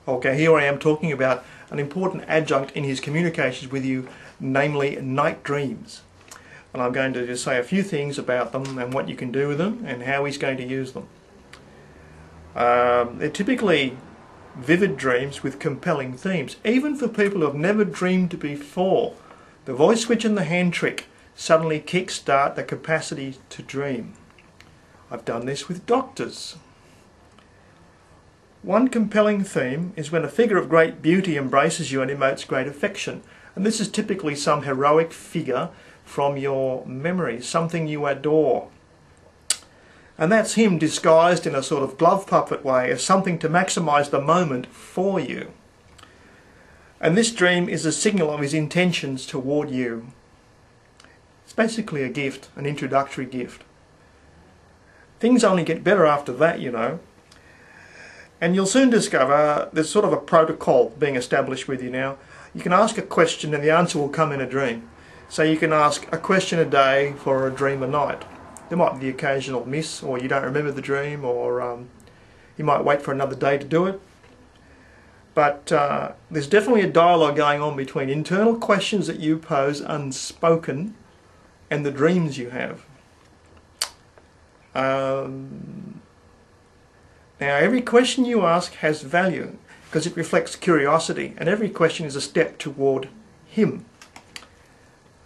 Okay, here I am talking about an important adjunct in his communications with you, namely night dreams. And I'm going to just say a few things about them and what you can do with them and how he's going to use them. They're typically vivid dreams with compelling themes, even for people who have never dreamed before. The voice switch and the hand trick suddenly kickstart the capacity to dream. I've done this with doctors. One compelling theme is when a figure of great beauty embraces you and emotes great affection. And this is typically some heroic figure from your memory, something you adore. And that's him disguised in a sort of glove puppet way as something to maximise the moment for you. And this dream is a signal of his intentions toward you. It's basically a gift, an introductory gift. Things only get better after that, you know. And you'll soon discover there's sort of a protocol being established with you now. You can ask a question and the answer will come in a dream. So you can ask a question a day for a dream a night. There might be the occasional miss, or you don't remember the dream, or you might wait for another day to do it. But there's definitely a dialogue going on between internal questions that you pose unspoken and the dreams you have. Now, every question you ask has value because it reflects curiosity, and every question is a step toward him.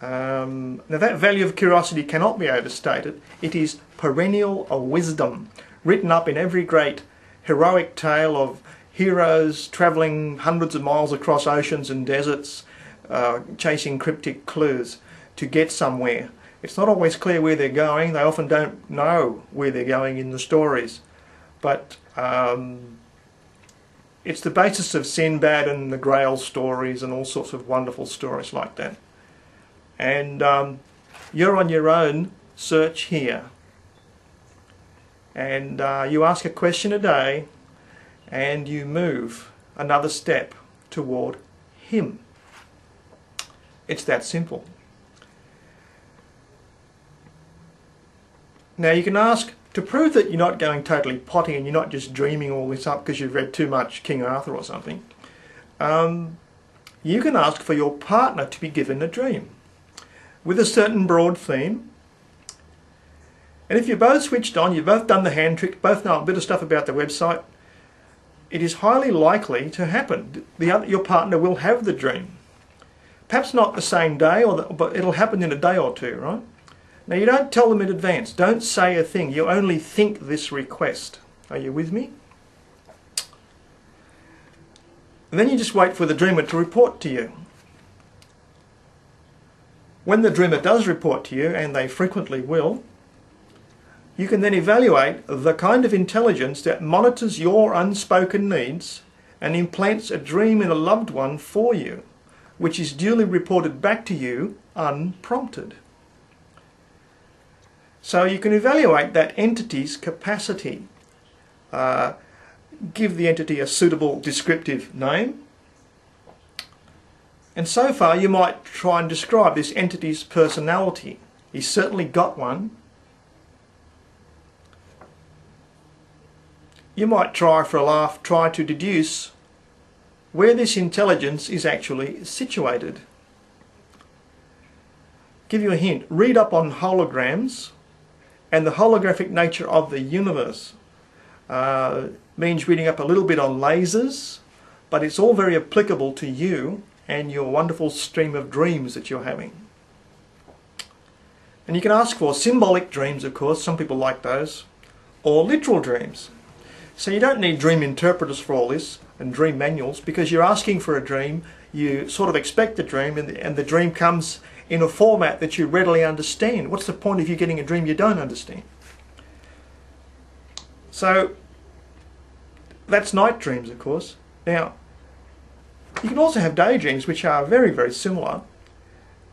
Now, that value of curiosity cannot be overstated. It is perennial wisdom, written up in every great heroic tale of heroes travelling hundreds of miles across oceans and deserts, chasing cryptic clues to get somewhere. It's not always clear where they're going. They often don't know where they're going in the stories. But it's the basis of Sinbad and the Grail stories and all sorts of wonderful stories like that. And you're on your own search here. And you ask a question a day and you move another step toward him. It's that simple. Now you can ask, to prove that you're not going totally potty and you're not just dreaming all this up because you've read too much King Arthur or something, you can ask for your partner to be given a dream with a certain broad theme. And if you're both switched on, you've both done the hand trick, both know a bit of stuff about the website, it is highly likely to happen. Your partner will have the dream. Perhaps not the same day, but it'll happen in a day or two, right? Now, you don't tell them in advance. Don't say a thing. You only think this request. Are you with me? And then you just wait for the dreamer to report to you. When the dreamer does report to you, and they frequently will, you can then evaluate the kind of intelligence that monitors your unspoken needs and implants a dream in a loved one for you, which is duly reported back to you unprompted. So you can evaluate that entity's capacity. Give the entity a suitable descriptive name. And so far you might try and describe this entity's personality. He's certainly got one. You might try for a laugh, try to deduce where this intelligence is actually situated. Give you a hint. Read up on holograms and the holographic nature of the universe. Means reading up a little bit on lasers, but it's all very applicable to you and your wonderful stream of dreams that you're having. And you can ask for symbolic dreams, of course, some people like those, or literal dreams. So you don't need dream interpreters for all this and dream manuals, because you're asking for a dream, you sort of expect the dream, and the dream comes in a format that you readily understand. What's the point of you getting a dream you don't understand? So that's night dreams, of course. Now, you can also have daydreams, which are very, very similar.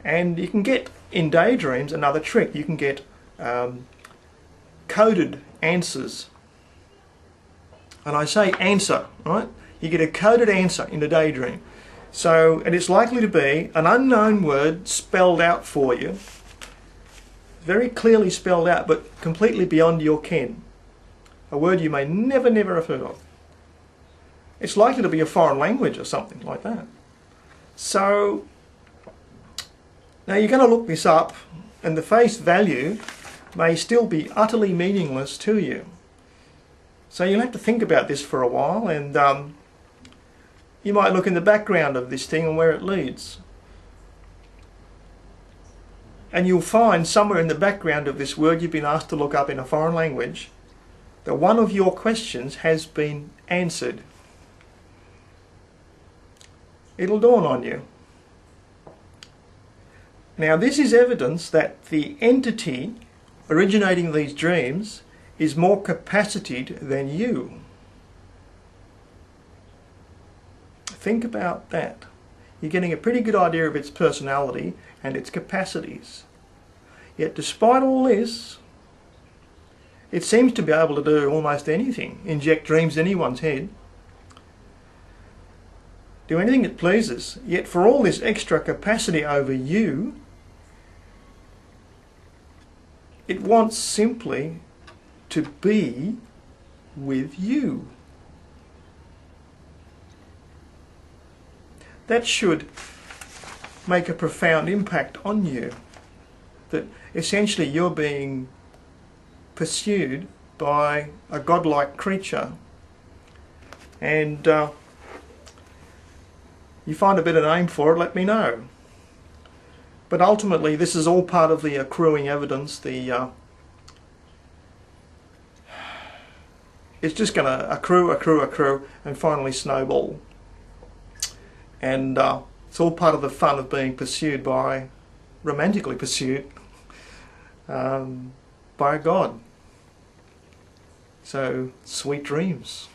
And you can get, in daydreams, another trick. You can get coded answers. And I say answer, right? You get a coded answer in a daydream. So, and it's likely to be an unknown word spelled out for you, very clearly spelled out, but completely beyond your ken. A word you may never have heard of. It's likely to be a foreign language or something like that. So now you're going to look this up, and the face value may still be utterly meaningless to you. So you'll have to think about this for a while, and you might look in the background of this thing and where it leads. And you'll find somewhere in the background of this word you've been asked to look up in a foreign language that one of your questions has been answered. It'll dawn on you. Now this is evidence that the entity originating these dreams is more capacitated than you. Think about that. You're getting a pretty good idea of its personality and its capacities. Yet despite all this, it seems to be able to do almost anything, inject dreams in anyone's head, do anything it pleases. Yet for all this extra capacity over you, it wants simply to be with you. That should make a profound impact on you. That essentially you're being pursued by a godlike creature, and you find a better name for it, let me know. But ultimately this is all part of the accruing evidence. It's just going to accrue and finally snowball. And it's all part of the fun of being pursued by, romantically pursued, by a god. So, sweet dreams.